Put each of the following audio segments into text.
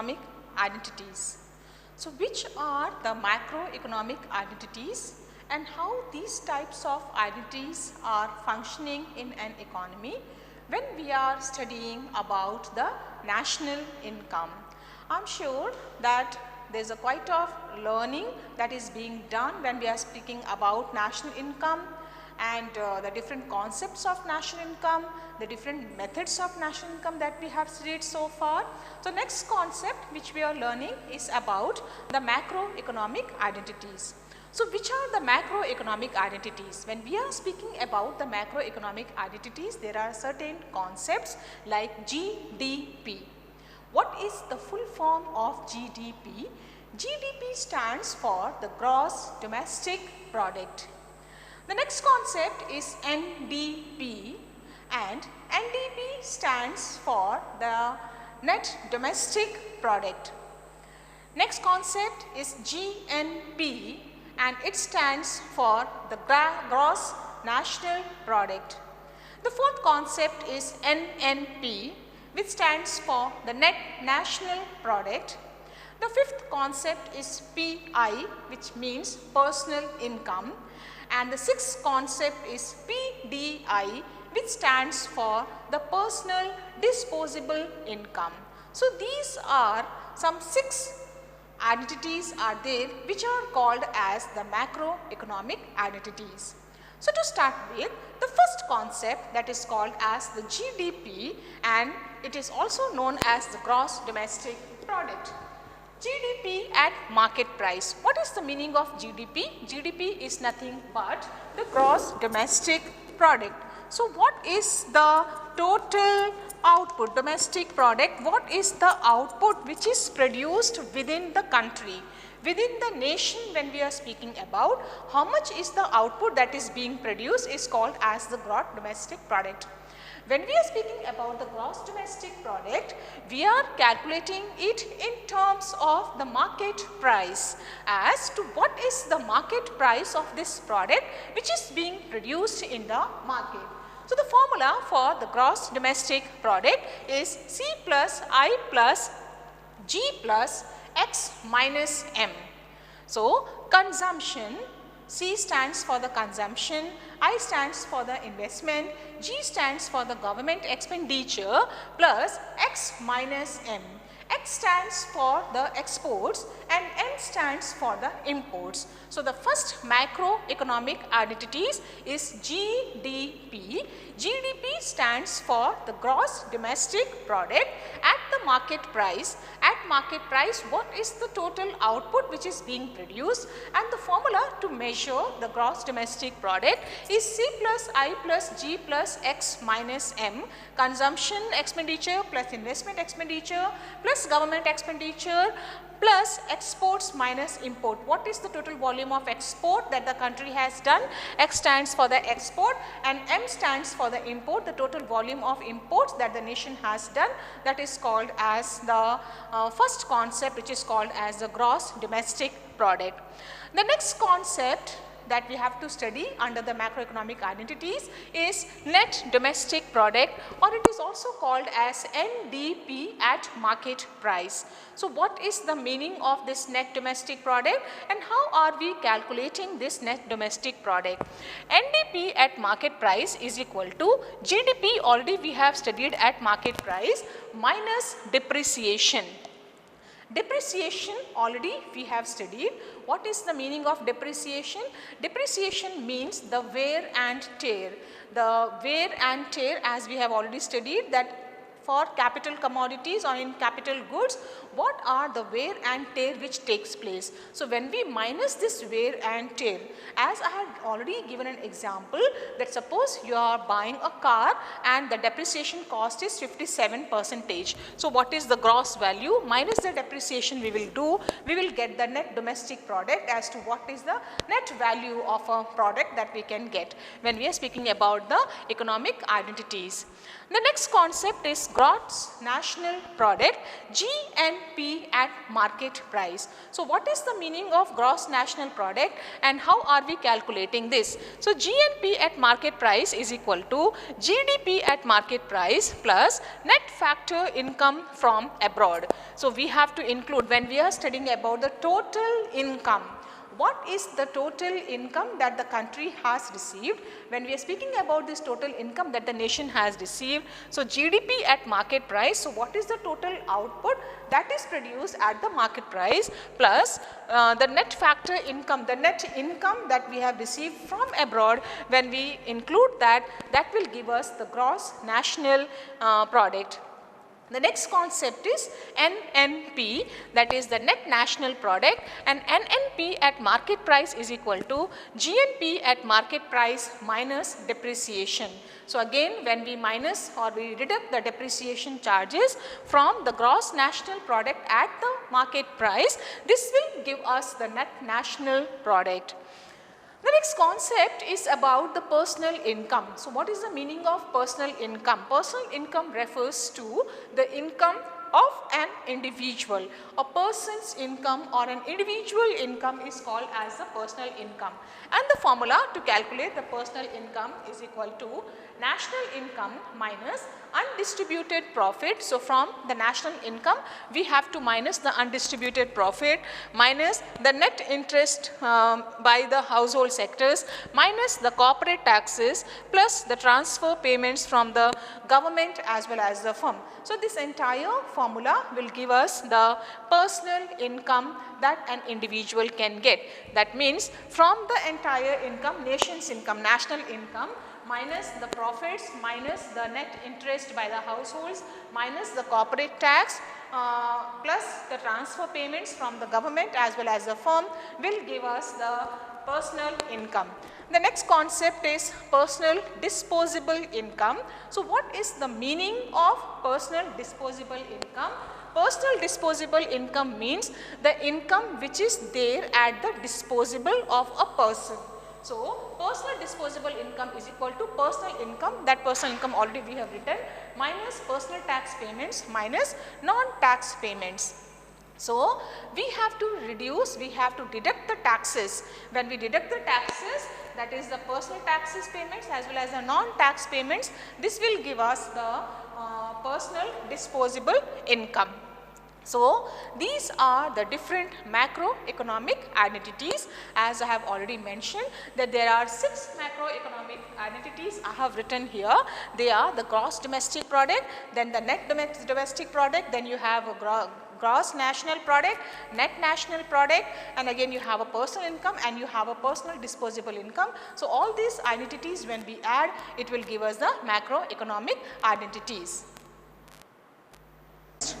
macroeconomic identities. So which are the macroeconomic identities and how these types of identities are functioning in an economy when we are studying about the national income. I am sure that there is a quite of learning that is being done when we are speaking about national income and the different concepts of national income, the different methods of national income that we have studied so far. So next concept which we are learning is about the macroeconomic identities. So which are the macroeconomic identities? When we are speaking about the macroeconomic identities, there are certain concepts like GDP. What is the full form of GDP? GDP stands for the gross domestic product. The next concept is NDP, and NDP stands for the net domestic product. Next concept is GNP, and it stands for the gross national product. The fourth concept is NNP, which stands for the net national product. The fifth concept is PI, which means personal income, and the sixth concept is PDI, which stands for the personal disposable income. So these are some 6 identities are there which are called as the macroeconomic identities. So to start with, the first concept that is called as the GDP, and it is also known as the gross domestic product. GDP at market price. What is the meaning of GDP? GDP is nothing but the gross domestic product. So what is the total output, domestic product? What is the output which is produced within the country, within the nation? When we are speaking about how much is the output that is being produced is called as the gross domestic product. When we are speaking about the gross domestic product, we are calculating it in terms of the market price as to what is the market price of this product which is being produced in the market. So the formula for the gross domestic product is C plus I plus G plus X minus M. So consumption, C stands for the consumption, I stands for the investment, G stands for the government expenditure plus X minus M. X stands for the exports and M stands for the imports. So the first macroeconomic identities is GDP. GDP stands for the gross domestic product at the market price. At market price, what is the total output which is being produced, and the formula to measure the gross domestic product is C plus I plus G plus X minus M. Consumption expenditure plus investment expenditure plus government expenditure plus exports minus import. What is the total volume of export that the country has done? X stands for the export and M stands for the import, the total volume of imports that the nation has done. That is called as the first concept, which is called as the gross domestic product. The next concept that we have to study under the macroeconomic identities is net domestic product, or it is also called as NDP at market price. So what is the meaning of this net domestic product and how are we calculating this net domestic product? NDP at market price is equal to GDP, already we have studied at market price, minus depreciation. Depreciation already we have studied. What is the meaning of depreciation? Depreciation means the wear and tear. The wear and tear, as we have already studied, that for capital commodities or in capital goods, what are the wear and tear which takes place? So when we minus this wear and tear, as I had already given an example, that suppose you are buying a car and the depreciation cost is 57%. So what is the gross value minus the depreciation we will do? We will get the net domestic product as to what is the net value of a product that we can get when we are speaking about the economic identities. The next concept is gross national product, GNP. GNP at market price. So what is the meaning of gross national product and how are we calculating this? So GNP at market price is equal to GDP at market price plus net factor income from abroad. So we have to include, when we are studying about the total income, what is the total income that the country has received? When we are speaking about this total income that the nation has received, so GDP at market price, so what is the total output that is produced at the market price plus the net factor income, the net income that we have received from abroad. When we include that, that will give us the gross national product. The next concept is NNP, that is the net national product, and NNP at market price is equal to GNP at market price minus depreciation. So again, when we minus or we deduct the depreciation charges from the gross national product at the market price, this will give us the net national product. The next concept is about the personal income. So what is the meaning of personal income? Personal income refers to the income of an individual. A person's income or an individual income is called as the personal income. And the formula to calculate the personal income is equal to national income minus undistributed profit. So from the national income, we have to minus the undistributed profit minus the net interest by the household sectors minus the corporate taxes plus the transfer payments from the government as well as the firm. So this entire formula will give us the personal income that an individual can get. That means from the entire income, nation's income, national income, minus the profits, minus the net interest by the households, minus the corporate tax, plus the transfer payments from the government as well as the firm will give us the personal income. The next concept is personal disposable income. So what is the meaning of personal disposable income? Personal disposable income means the income which is there at the disposable of a person. So personal disposable income is equal to personal income, that personal income already we have written, minus personal tax payments minus non-tax payments. So we have to reduce, we have to deduct the taxes. When we deduct the taxes, that is the personal taxes payments as well as the non-tax payments, this will give us the personal disposable income. So these are the different macroeconomic identities. As I have already mentioned that there are 6 macroeconomic identities I have written here. They are the gross domestic product, then the net domestic product, then you have a gross national product, net national product, and again you have a personal income and you have a personal disposable income. So all these identities when we add, it will give us the macroeconomic identities.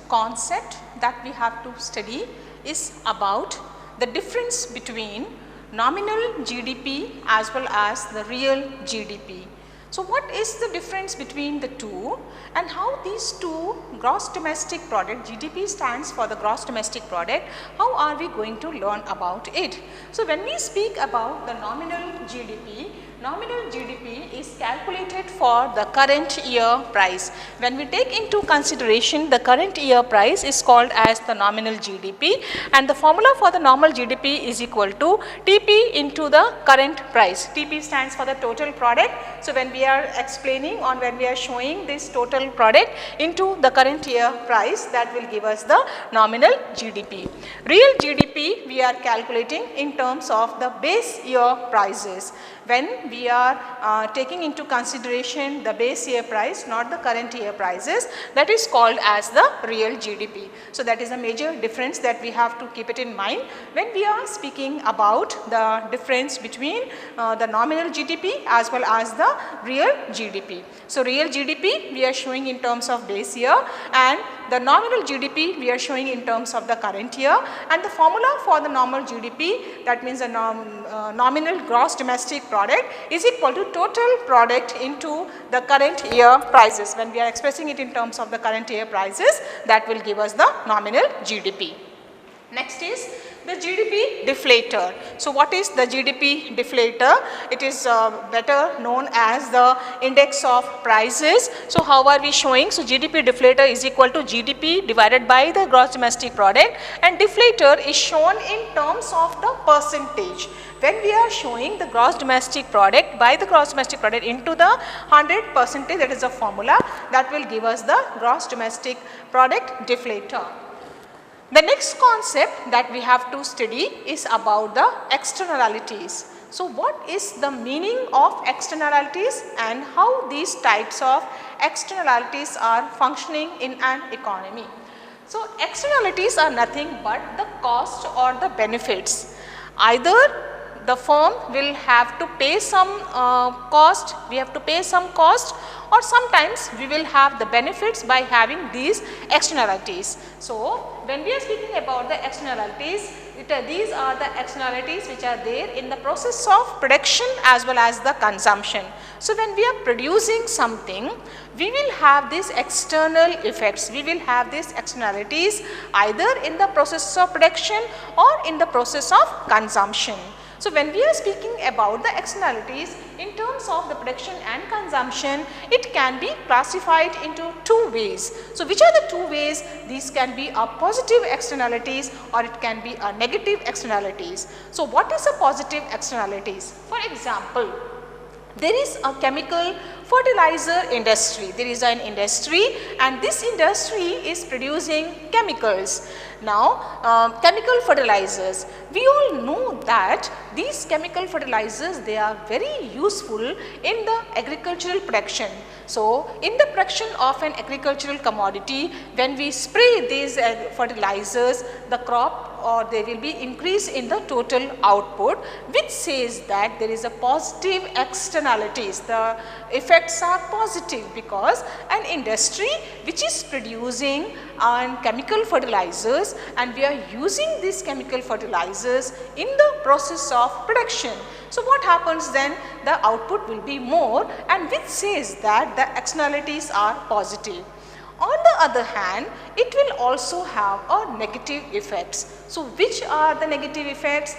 Concept that we have to study is about the difference between nominal GDP as well as the real GDP. So what is the difference between the two and how these two, gross domestic product, GDP stands for the gross domestic product, how are we going to learn about it? So when we speak about the nominal GDP is calculated for the current year price. When we take into consideration the current year price is called as the nominal GDP, and the formula for the nominal GDP is equal to TP into the current price. TP stands for the total product. So when we are explaining or when we are showing this total product into the current year price, that will give us the nominal GDP. Real GDP we are calculating in terms of the base year prices. When we are taking into consideration the base year price, not the current year prices, that is called as the real GDP. So that is a major difference that we have to keep it in mind when we are speaking about the difference between the nominal GDP as well as the real GDP. So real GDP we are showing in terms of base year, and the nominal GDP we are showing in terms of the current year, and the formula for the nominal GDP, that means the nominal gross domestic product, is equal to total product into the current year prices. When we are expressing it in terms of the current year prices, that will give us the nominal GDP. Next is the GDP deflator. So what is the GDP deflator? It is better known as the index of prices. So how are we showing? So GDP deflator is equal to GDP divided by the gross domestic product, and deflator is shown in terms of the percentage. When we are showing the gross domestic product by the gross domestic product into the 100%, that is a formula that will give us the gross domestic product deflator. The next concept that we have to study is about the externalities. So what is the meaning of externalities and how these types of externalities are functioning in an economy? So externalities are nothing but the cost or the benefits. Either the firm will have to pay some cost, we have to pay some cost, or sometimes we will have the benefits by having these externalities. So when we are speaking about the externalities, these are the externalities which are there in the process of production as well as the consumption. So when we are producing something, we will have these external effects, we will have these externalities either in the process of production or in the process of consumption. So when we are speaking about the externalities in terms of the production and consumption, it can be classified into two ways. So which are the two ways? These can be a positive externalities or it can be a negative externalities. So what is a positive externalities? For example, there is a chemical fertilizer industry. There is an industry and this industry is producing chemicals. Now, chemical fertilizers, we all know that these chemical fertilizers, they are very useful in the agricultural production. So, in the production of an agricultural commodity, when we spray these fertilizers, the crop or there will be increase in the total output, which says that there is a positive externalities. The effects are positive because an industry which is producing chemical fertilizers and we are using these chemical fertilizers in the process of production. So what happens then? The output will be more, and which says that the externalities are positive. On the other hand, it will also have a negative effects. So which are the negative effects?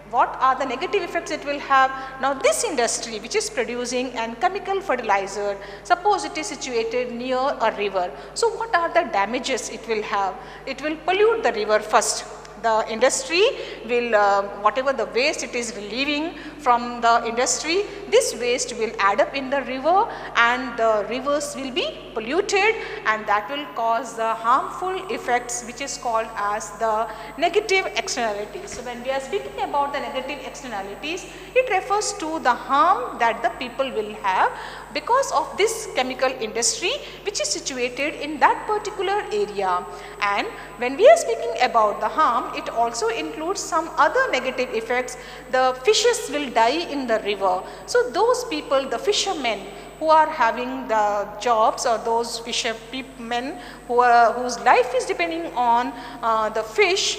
What are the negative effects it will have? Now this industry which is producing an chemical fertilizer, suppose it is situated near a river. So what are the damages it will have? It will pollute the river first. The industry will, whatever the waste it is relieving from the industry, this waste will add up in the river and the rivers will be polluted, and that will cause the harmful effects which is called as the negative externalities. So when we are speaking about the negative externalities, it refers to the harm that the people will have because of this chemical industry which is situated in that particular area. And when we are speaking about the harm, it also includes some other negative effects. The fishes will die in the river. So those people, the fishermen who are having the jobs, or those fishermen whose life is depending on the fish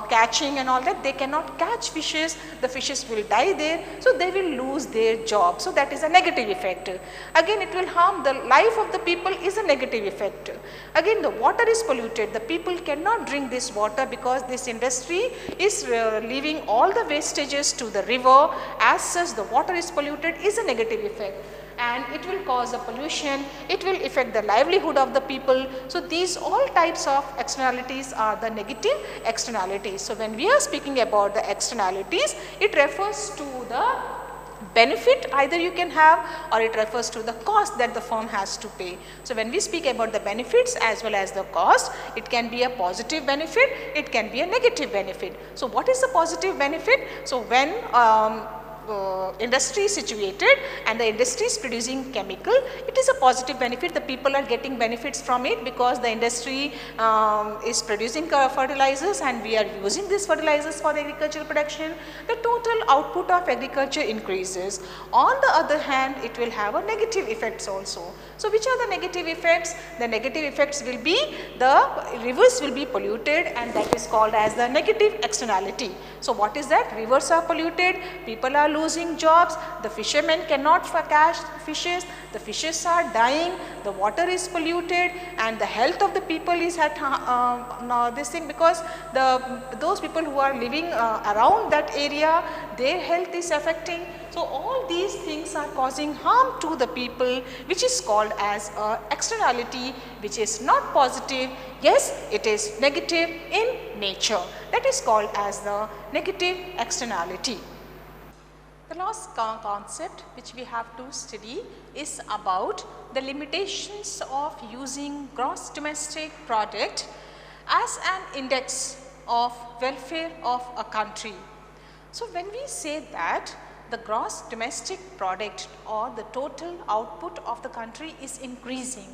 catching and all that, they cannot catch fishes, the fishes will die there, so they will lose their job. So that is a negative effect. Again, it will harm the life of the people, is a negative effect. Again, the water is polluted, the people cannot drink this water because this industry is leaving all the wastages to the river. As such, the water is polluted, is a negative effect, and it will cause a pollution, it will affect the livelihood of the people. So these all types of externalities are the negative externalities. So when we are speaking about the externalities, it refers to the benefit either you can have, or it refers to the cost that the firm has to pay. So when we speak about the benefits as well as the cost, it can be a positive benefit, it can be a negative benefit. So what is the positive benefit? So when industry is situated and the industry is producing chemical, it is a positive benefit. The people are getting benefits from it because the industry is producing fertilizers and we are using these fertilizers for the agricultural production. The total output of agriculture increases. On the other hand, it will have a negative effects also. So which are the negative effects? The negative effects will be the rivers will be polluted, and that is called as the negative externality. So what is that? Rivers are polluted, people are losing jobs, the fishermen cannot catch fishes, the fishes are dying, the water is polluted, and the health of the people is at this thing, because those people who are living around that area, their health is affecting. So all these things are causing harm to the people, which is called as a externality, which is not positive. Yes, it is negative in nature. That is called as the negative externality. The last concept which we have to study is about the limitations of using gross domestic product as an index of welfare of a country. So when we say that the gross domestic product or the total output of the country is increasing,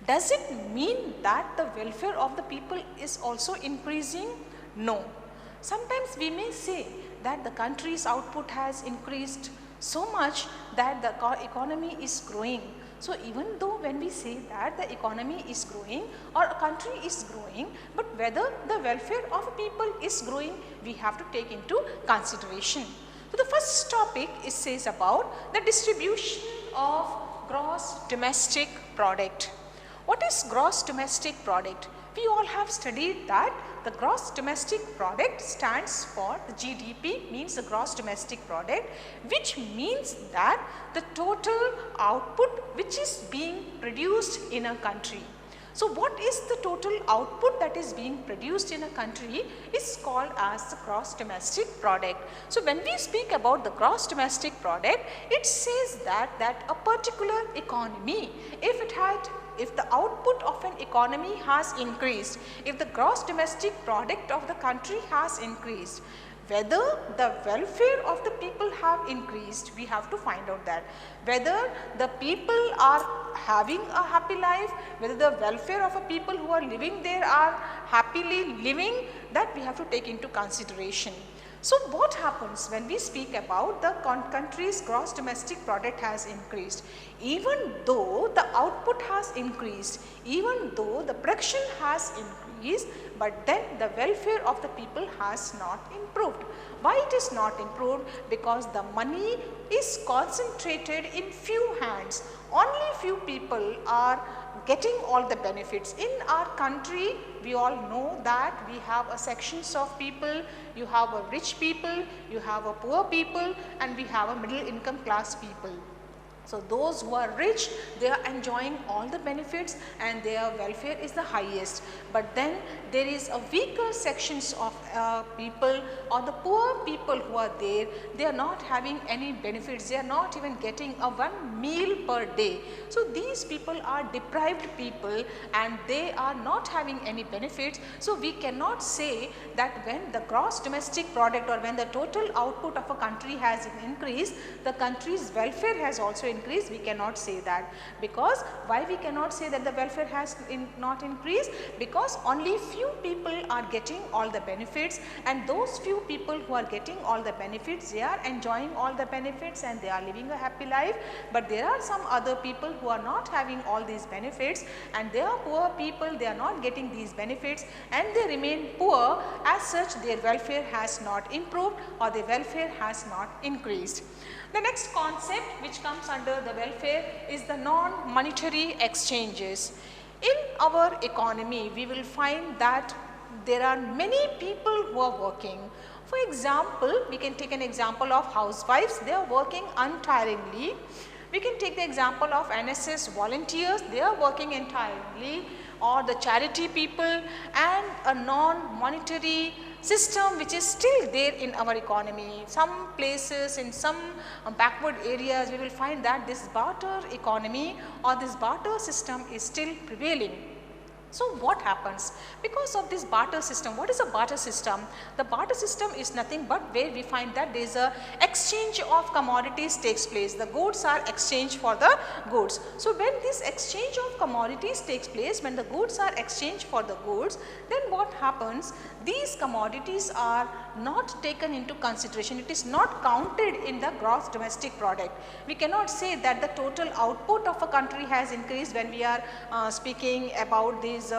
does it mean that the welfare of the people is also increasing? No. Sometimes we may say that the country's output has increased so much that the economy is growing. So even though when we say that the economy is growing or a country is growing, but whether the welfare of people is growing, we have to take into consideration. So the first topic it says about the distribution of gross domestic product. What is gross domestic product? We all have studied that the gross domestic product stands for the GDP, means the gross domestic product, which means that the total output which is being produced in a country. So what is the total output that is being produced in a country is called as the gross domestic product. So when we speak about the gross domestic product, it says that a particular economy, if the output of an economy has increased, if the gross domestic product of the country has increased, whether the welfare of the people have increased, we have to find out that. Whether the people are having a happy life, whether the welfare of a people who are living there are happily living, that we have to take into consideration. So what happens when we speak about the country's gross domestic product has increased? Even though the output has increased, even though the production has increased, but then the welfare of the people has not improved. Why it is not improved? Because the money is concentrated in few hands. Only few people are getting all the benefits. In our country, we all know that we have a sections of people. You have a rich people, you have a poor people, and we have a middle income class people. So those who are rich, they are enjoying all the benefits and their welfare is the highest. But then there is a weaker sections of people, or the poor people who are there, they are not having any benefits, they are not even getting a one meal per day. So these people are deprived people and they are not having any benefits. So we cannot say that when the gross domestic product or when the total output of a country has increased, the country's welfare has also increased. We cannot say that. Because why we cannot say that the welfare has not increased? Because only few people are getting all the benefits, and those few people who are getting all the benefits, they are enjoying all the benefits and they are living a happy life. But there are some other people who are not having all these benefits and they are poor people, they are not getting these benefits and they remain poor. As such, their welfare has not improved or their welfare has not increased. The next concept which comes under the welfare is the non-monetary exchanges. In our economy, we will find that there are many people who are working. For example, we can take an example of housewives, they are working untiringly. We can take the example of NSS volunteers, they are working entirely, or the charity people, and a non-monetary system which is still there in our economy. Some places, in some backward areas, we will find that this barter economy or this barter system is still prevailing. So what happens? Because of this barter system, what is a barter system? The barter system is nothing but where we find that there is a exchange of commodities takes place. The goods are exchanged for the goods. So when this exchange of commodities takes place, when the goods are exchanged for the goods, then what happens? These commodities are not taken into consideration. It is not counted in the gross domestic product. We cannot say that the total output of a country has increased when we are speaking about these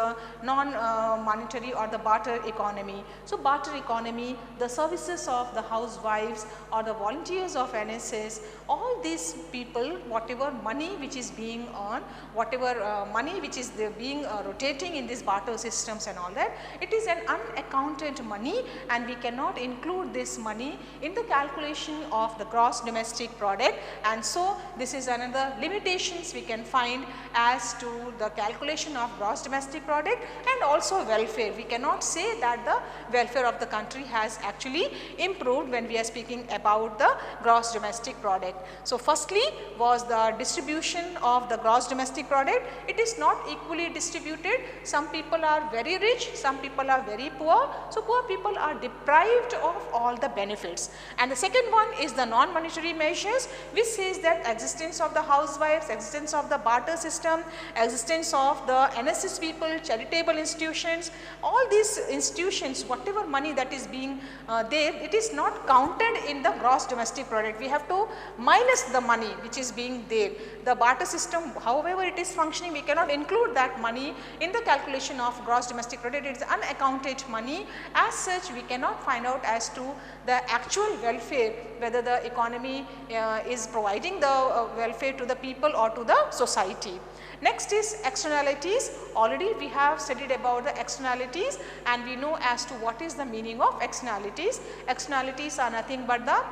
non-monetary or the barter economy. So, barter economy, the services of the housewives or the volunteers of NSS, all these people, whatever money which is being earned, whatever money which is being rotating in these barter systems and all that, it is an unaccounted money, and we cannot include this money in the calculation of the gross domestic product. And so, this is another limitations we can find as to the calculation of gross domestic product, and also welfare. We cannot say that the welfare of the country has actually improved when we are speaking about the gross domestic product. So, firstly was the distribution of the gross domestic product. It is not equally distributed. Some people are very rich, some people are very poor. So, poor people are deprived of all the benefits. And the second one is the non-monetary measures, which says that existence of the housewives, existence of the barter system, existence of the NSS people, charitable institutions, all these institutions, whatever money that is being there, it is not counted in the gross domestic product. We have to minus the money which is being there. The barter system, however it is functioning, we cannot include that money in the calculation of gross domestic product. It is unaccounted money. As such, we cannot find out as to the actual welfare, whether the economy is providing the welfare to the people or to the society. Next is externalities. Already we have studied about the externalities, and we know as to what is the meaning of externalities. Externalities are nothing but the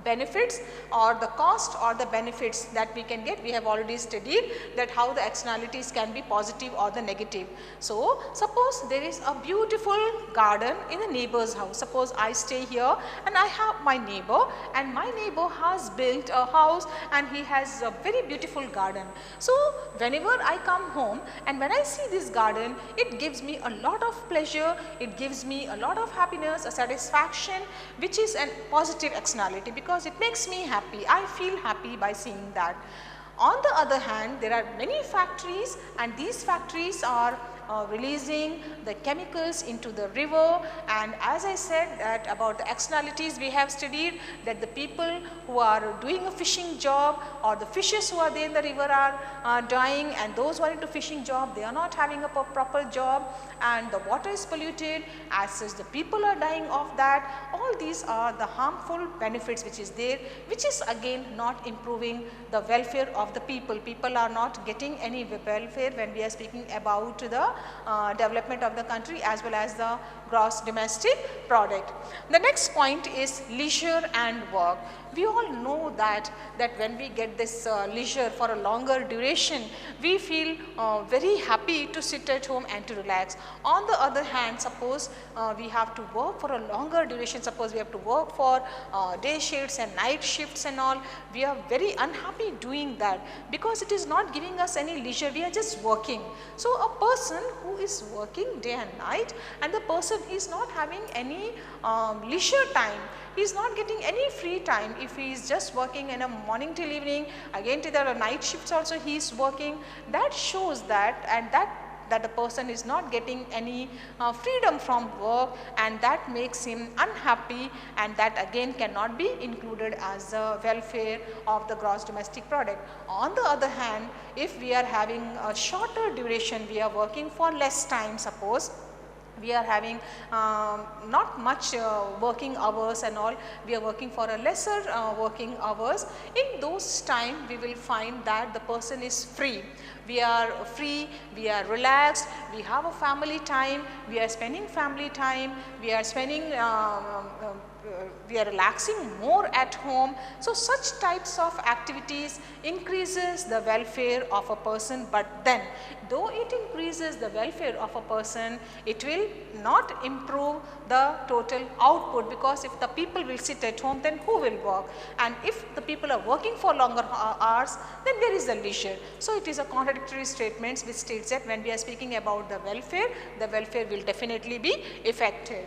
benefits or the cost or the benefits that we can get. We have already studied that how the externalities can be positive or the negative. So, suppose there is a beautiful garden in a neighbor's house. Suppose I stay here and I have my neighbor, and my neighbor has built a house and he has a very beautiful garden. So, whenever I come home and when I see this garden, it gives me a lot of pleasure, it gives me a lot of happiness, a satisfaction, which is a positive externality, because it makes me happy. I feel happy by seeing that. On the other hand, there are many factories, and these factories are releasing the chemicals into the river, and as I said that about the externalities, we have studied that the people who are doing a fishing job or the fishes who are there in the river are dying, and those who are into fishing job, they are not having a proper job, and the water is polluted. As such, the people are dying of that. All these are the harmful benefits which is there, which is again not improving the welfare of the people. People are not getting any welfare when we are speaking about the development of the country as well as the gross domestic product. The next point is leisure and work. We all know that when we get this leisure for a longer duration, we feel very happy to sit at home and to relax. On the other hand, suppose we have to work for a longer duration, suppose we have to work for day shifts and night shifts and all, we are very unhappy doing that, because it is not giving us any leisure, we are just working. So, a person who is working day and night, and the person is not having any leisure time, he is not getting any free time. If he is just working in a morning till evening, again to the night shifts also he is working, that shows that, and that the person is not getting any freedom from work, and that makes him unhappy, and that again cannot be included as the welfare of the gross domestic product. On the other hand, if we are having a shorter duration, we are working for less time, suppose we are having not much working hours and all, we are working for a lesser working hours, in those time we will find that the person is free. We are free, we are relaxed, we have a family time, we are spending family time, we are spending we are relaxing more at home. So, such types of activities increases the welfare of a person, but then though it increases the welfare of a person, it will not improve the total output, because if the people will sit at home, then who will work? And if the people are working for longer hours, then there is the leisure. So, it is a contradictory statement which states that when we are speaking about the welfare will definitely be affected.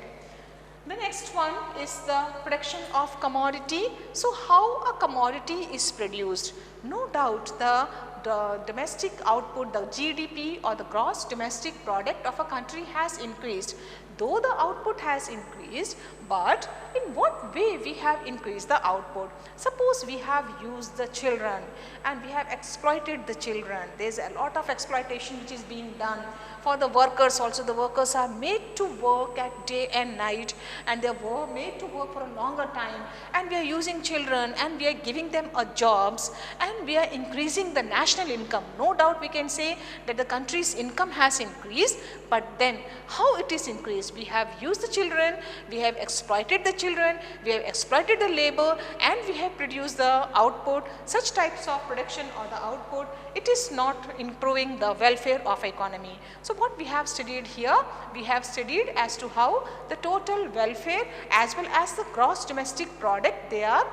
The next one is the production of commodity. So, how a commodity is produced? No doubt the domestic output, the GDP or the gross domestic product of a country has increased. Though the output has increased, But in what way we have increased the output? Suppose we have used the children and we have exploited the children. There is a lot of exploitation which is being done for the workers also. The workers are made to work at day and night, and they are made to work for a longer time, and we are using children and we are giving them jobs, and we are increasing the national income. No doubt we can say that the country's income has increased, but then how it is increased? We have used the children, we have exploited the children, we have exploited the labor, and we have produced the output. Such types of production or the output, it is not improving the welfare of economy. So what we have studied here, we have studied as to how the total welfare as well as the gross domestic product, they are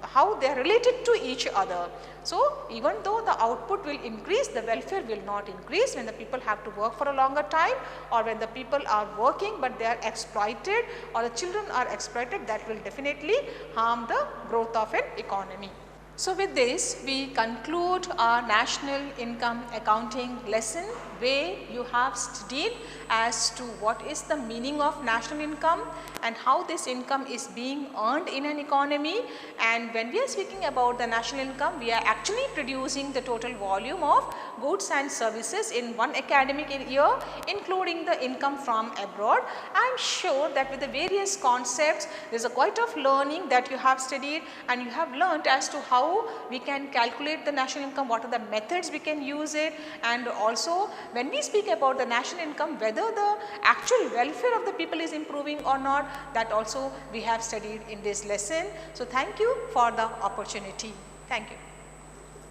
how they are related to each other. So even though the output will increase, the welfare will not increase when the people have to work for a longer time, or when the people are working but they are exploited, or the children are exploited, that will definitely harm the growth of an economy. So with this, we conclude our national income accounting lesson, where you have studied as to what is the meaning of national income and how this income is being earned in an economy. And when we are speaking about the national income, we are actually producing the total volume of goods and services in one academic year, including the income from abroad. I am sure that with the various concepts, there is a quite of learning that you have studied, and you have learnt as to how we can calculate the national income, what are the methods we can use it, and also when we speak about the national income, whether the actual welfare of the people is improving or not, that also we have studied in this lesson. So thank you for the opportunity. Thank you.